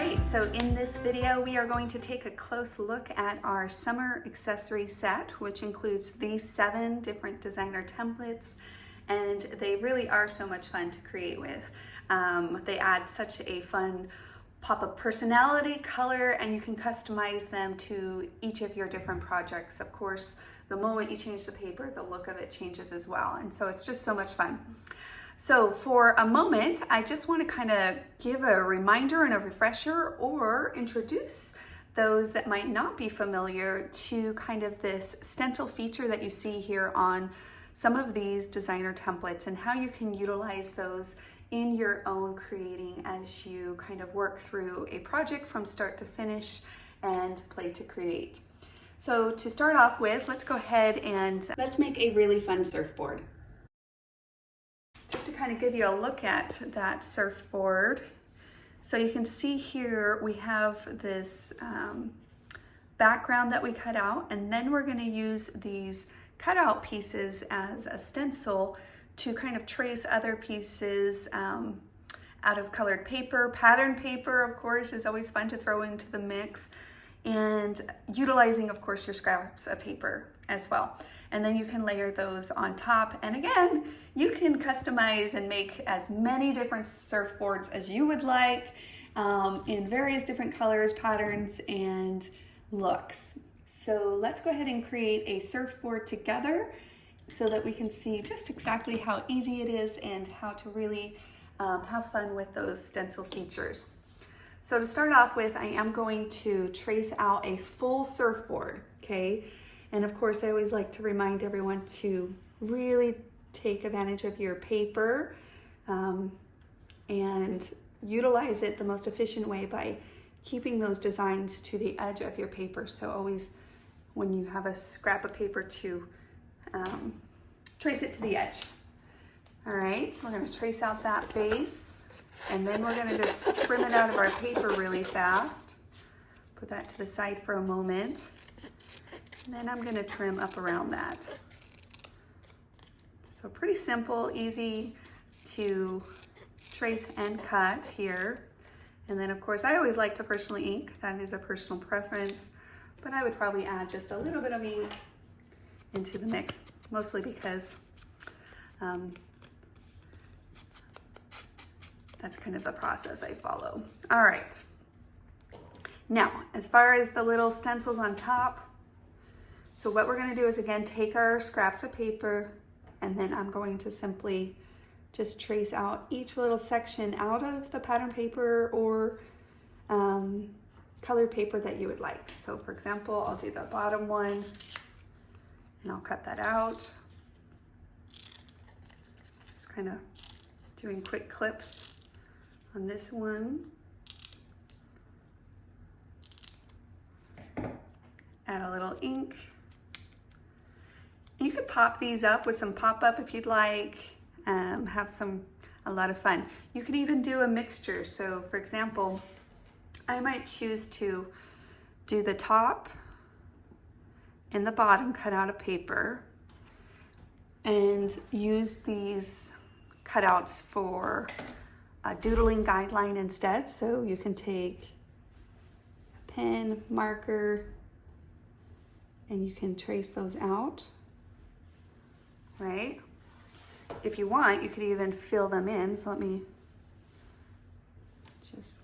right, so in this video we are going to take a close look at our summer accessory set, which includes these 7 different designer templates, and they really are so much fun to create with. They add such a fun pop of personality, color, and you can customize them to each of your different projects. Of course, the moment you change the paper, the look of it changes as well, and so it's just so much fun. So for a moment, I just want to kind of give a reminder and a refresher, or introduce those that might not be familiar to kind of this stencil feature that you see here on some of these designer templates, and how you can utilize those in your own creating as you kind of work through a project from start to finish and play to create. So to start off with, let's go ahead and let's make a really fun surfboard. Just to kind of give you a look at that surfboard. So you can see here we have this background that we cut out, and then we're going to use these cutout pieces as a stencil to kind of trace other pieces out of colored paper. Pattern paper, of course, is always fun to throw into the mix, and utilizing, of course, your scraps of paper as well. And then you can layer those on top. And again, you can customize and make as many different surfboards as you would like, in various different colors, patterns, and looks. So let's go ahead and create a surfboard together so that we can see just exactly how easy it is and how to really have fun with those stencil features. So to start off with, I am going to trace out a full surfboard, okay? And of course, I always like to remind everyone to really take advantage of your paper and utilize it the most efficient way by keeping those designs to the edge of your paper. So always, when you have a scrap of paper, to trace it to the edge. All right, so we're going to trace out that base, and then we're going to just trim it out of our paper really fast. Put that to the side for a moment. And then I'm going to trim up around that. So pretty simple, easy to trace and cut here. And then of course, I always like to personally ink. That is a personal preference, but I would probably add just a little bit of ink into the mix, mostly because that's kind of the process I follow. All right. Now, as far as the little stencils on top, so what we're going to do is, again, take our scraps of paper, and then I'm going to simply just trace out each little section out of the pattern paper or colored paper that you would like. So for example, I'll do the bottom one, and I'll cut that out. Just kind of doing quick clips on this one. Add a little ink. You could pop these up with some pop-up if you'd like, have a lot of fun. You could even do a mixture. So for example, I might choose to do the top and the bottom cut out of paper, and use these cutouts for a doodling guideline instead. So you can take a pen, marker, and you can trace those out. Right? If you want, you could even fill them in. So let me just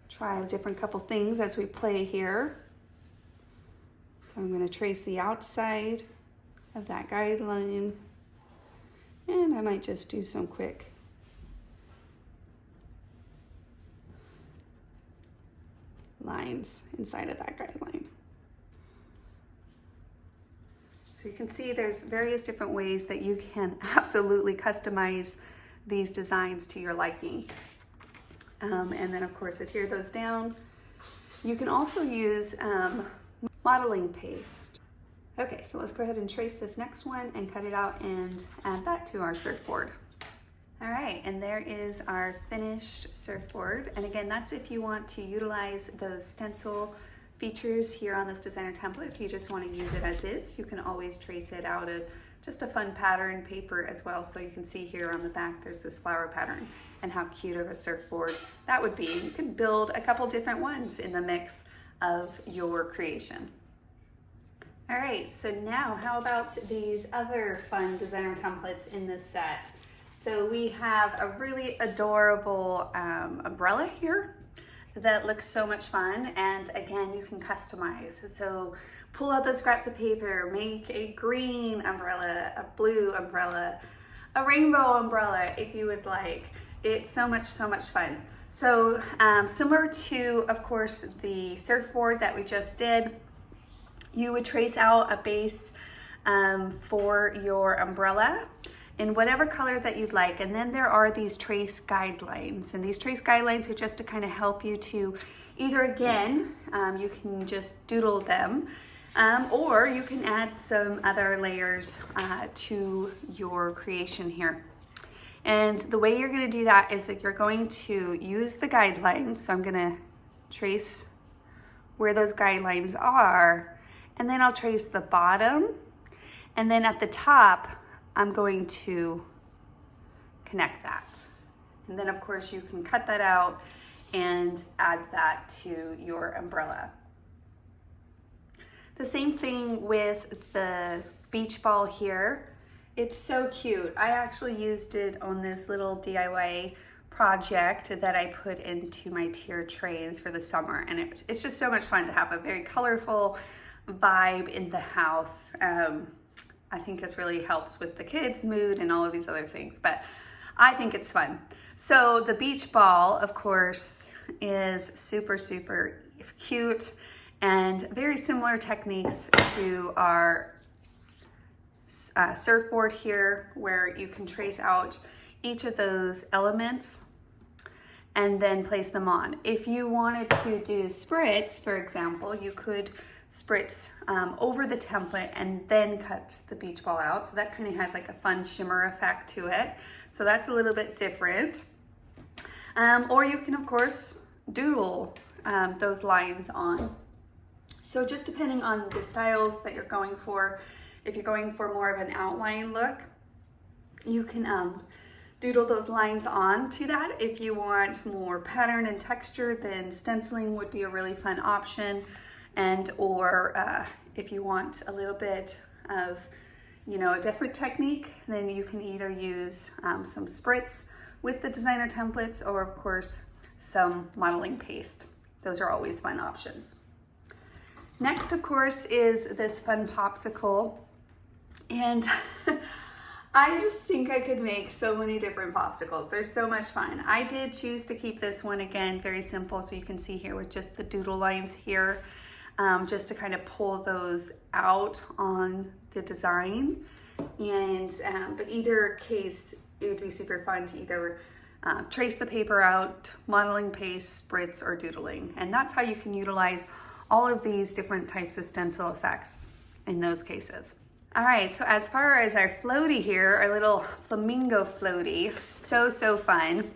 try a different couple things as we play here. So I'm going to trace the outside of that guideline, and I might just do some quick lines inside of that guideline. So you can see there's various different ways that you can absolutely customize these designs to your liking. And then of course, adhere those down. You can also use modeling paste. Okay, so let's go ahead and trace this next one and cut it out and add that to our surfboard. All right, and there is our finished surfboard. And again, that's if you want to utilize those stencil features here on this designer template. If you just want to use it as is, you can always trace it out of just a fun pattern paper as well. So you can see here on the back, there's this flower pattern, and how cute of a surfboard that would be. You can build a couple different ones in the mix of your creation. All right, so now how about these other fun designer templates in this set? So we have a really adorable umbrella here that looks so much fun, and again, you can customize. So pull out those scraps of paper, make a green umbrella, a blue umbrella, a rainbow umbrella if you would like. It's so much fun. So similar to, of course, the surfboard that we just did, you would trace out a base for your umbrella in whatever color that you'd like. And then there are these trace guidelines. And these trace guidelines are just to kind of help you to either, again, you can just doodle them, or you can add some other layers to your creation here. And the way you're gonna do that is that you're going to use the guidelines. So I'm gonna trace where those guidelines are, and then I'll trace the bottom. And then at the top, I'm going to connect that. And then of course you can cut that out and add that to your umbrella. The same thing with the beach ball here. It's so cute. I actually used it on this little DIY project that I put into my tier trays for the summer. And it's just so much fun to have a very colorful vibe in the house. I think this really helps with the kids' mood and all of these other things, but I think it's fun. So the beach ball, of course, is super cute and very similar techniques to our surfboard here, where you can trace out each of those elements and then place them on. If you wanted to do spritz, for example, you could spritz over the template and then cut the beach ball out. So that kind of has like a fun shimmer effect to it. So that's a little bit different. Or you can, of course, doodle those lines on. So just depending on the styles that you're going for, if you're going for more of an outline look, you can doodle those lines on to that. If you want more pattern and texture, then stenciling would be a really fun option. And or if you want a little bit of, a different technique, then you can either use some spritz with the designer templates, or of course some modeling paste. Those are always fun options. Next, of course, is this fun popsicle. And I just think I could make so many different popsicles. They're so much fun. I did choose to keep this one, again, very simple. So you can see here with just the doodle lines here, just to kind of pull those out on the design. And but either case, it would be super fun to either trace the paper out, modeling paste, spritz, or doodling. And that's how you can utilize all of these different types of stencil effects in those cases. All right, so as far as our floatie here, our little flamingo floatie, so fun.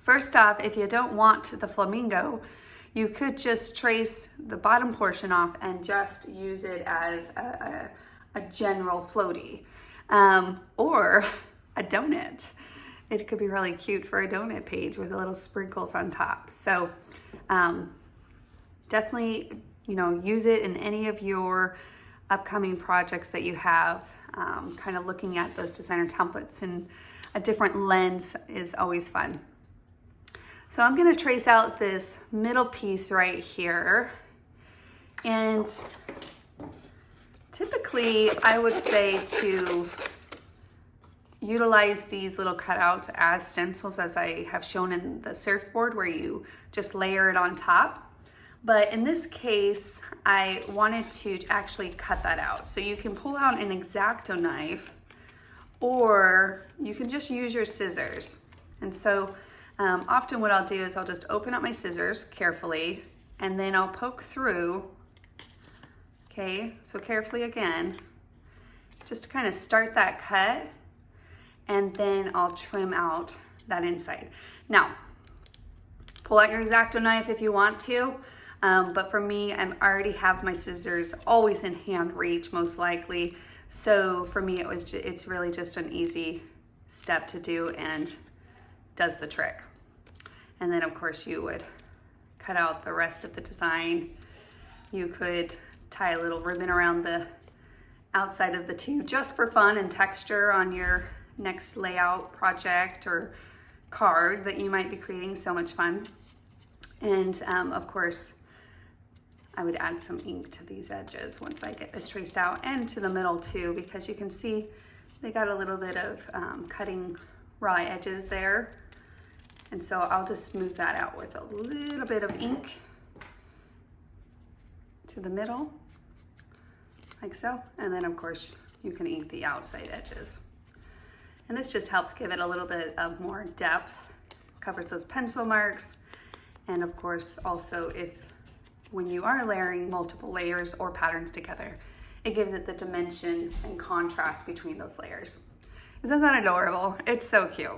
First off, if you don't want the flamingo, you could just trace the bottom portion off and just use it as a general floatie, or a donut. It could be really cute for a donut page with a little sprinkles on top. So definitely, use it in any of your upcoming projects that you have. Kind of looking at those designer templates in a different lens is always fun. So I'm going to trace out this middle piece right here, and typically I would say to utilize these little cutouts as stencils, as I have shown in the surfboard, where you just layer it on top. But in this case, I wanted to actually cut that out. So you can pull out an X-Acto knife, or you can just use your scissors. And so often what I'll do is I'll just open up my scissors carefully, and then I'll poke through, okay? So carefully again, just to kind of start that cut, and then I'll trim out that inside. Now, pull out your X-Acto knife if you want to. But for me, I already have my scissors always in hand reach, most likely. So for me, it's really just an easy step to do and does the trick. And then of course you would cut out the rest of the design. You could tie a little ribbon around the outside of the tube just for fun and texture on your next layout project or card that you might be creating. So much fun. And of course, I would add some ink to these edges once I get this traced out, and to the middle too, because you can see they got a little bit of cutting raw edges there. And so I'll just smooth that out with a little bit of ink to the middle, like so. And then of course you can ink the outside edges. And this just helps give it a little bit of more depth, covers those pencil marks. And of course also, when you are layering multiple layers or patterns together, it gives it the dimension and contrast between those layers. Isn't that adorable? It's so cute.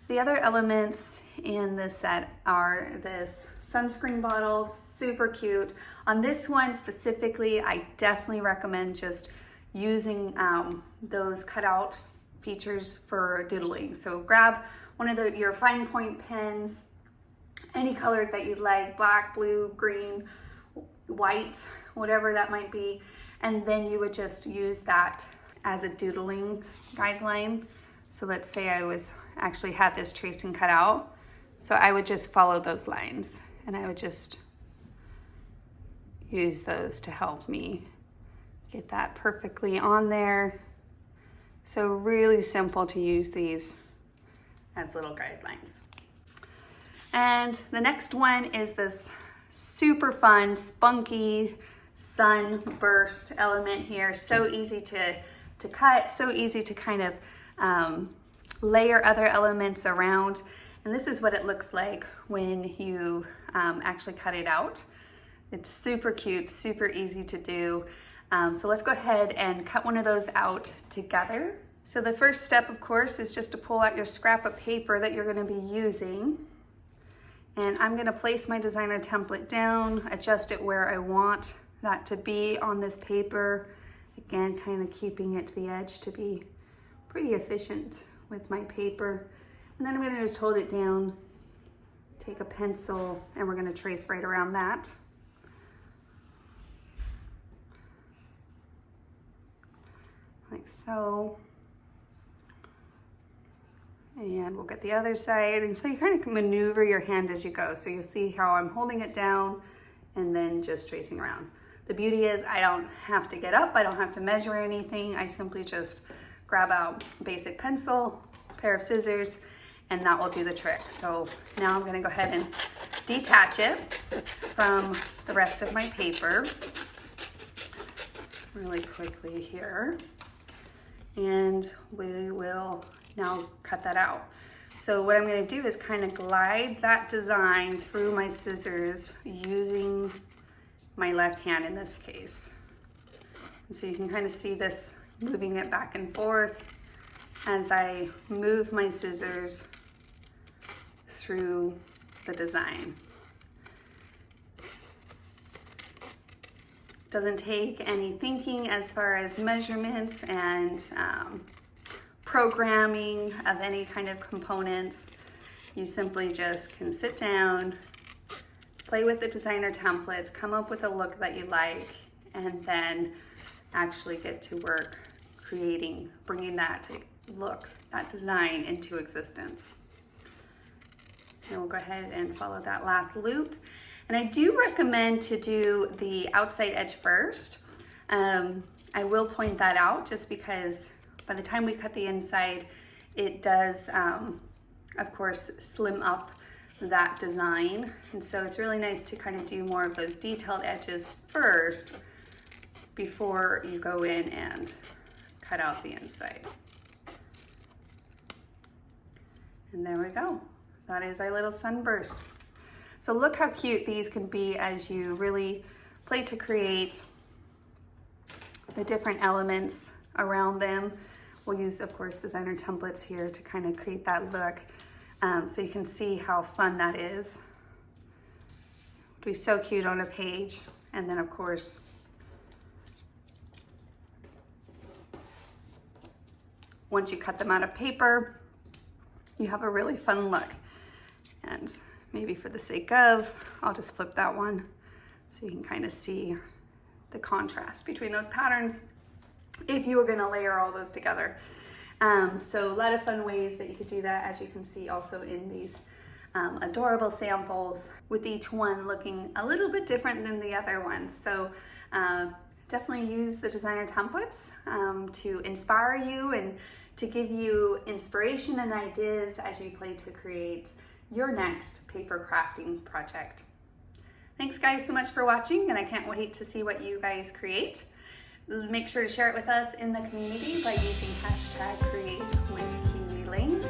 The other elements in this set are this sunscreen bottle, super cute. On this one specifically, I definitely recommend just using those cutout features for doodling. So grab one of your fine point pens, any color that you'd like, black, blue, green, white, whatever that might be. And then you would just use that as a doodling guideline. So let's say I actually had this tracing cut out. So I would just follow those lines and I would just use those to help me get that perfectly on there. So really simple to use these as little guidelines. And the next one is this super fun, spunky Sunburst element here. So easy to cut, so easy to kind of layer other elements around. And this is what it looks like when you actually cut it out. It's super cute, super easy to do. So let's go ahead and cut one of those out together. So the first step, of course, is just to pull out your scrap of paper that you're going to be using. And I'm going to place my designer template down, adjust it where I want that to be on this paper. Again, kind of keeping it to the edge to be pretty efficient with my paper. And then I'm going to just hold it down, take a pencil, and we're going to trace right around that. Like so. And we'll get the other side. And so you kind of maneuver your hand as you go. So you'll see how I'm holding it down and then just tracing around. The beauty is I don't have to get up. I don't have to measure anything. I simply just grab out a basic pencil, a pair of scissors, and that will do the trick. So now I'm going to go ahead and detach it from the rest of my paper really quickly here. And we will now cut that out. So what I'm going to do is kind of glide that design through my scissors using my left hand in this case. And so you can kind of see this moving it back and forth as I move my scissors through the design. Doesn't take any thinking as far as measurements and programming of any kind of components. You simply just can sit down, play with the designer templates, come up with a look that you like, and then actually get to work creating, bringing that look, that design into existence. And we'll go ahead and follow that last loop. And I do recommend to do the outside edge first. I will point that out just because by the time we cut the inside, it does, of course, slim up that design. And so it's really nice to kind of do more of those detailed edges first before you go in and cut out the inside. And there we go. That is our little sunburst. So look how cute these can be as you really play to create the different elements around them. We'll use, of course, designer templates here to kind of create that look. So you can see how fun that is. It'll be so cute on a page. And then of course, once you cut them out of paper, you have a really fun look. And maybe for the sake of, I'll just flip that one so you can kind of see the contrast between those patterns if you were gonna layer all those together. So a lot of fun ways that you could do that, as you can see also in these adorable samples, with each one looking a little bit different than the other ones. So definitely use the designer templates to inspire you and to give you inspiration and ideas as you play to create your next paper crafting project. Thanks guys so much for watching, and I can't wait to see what you guys create. Make sure to share it with us in the community by using #CreateWithKiwiLane.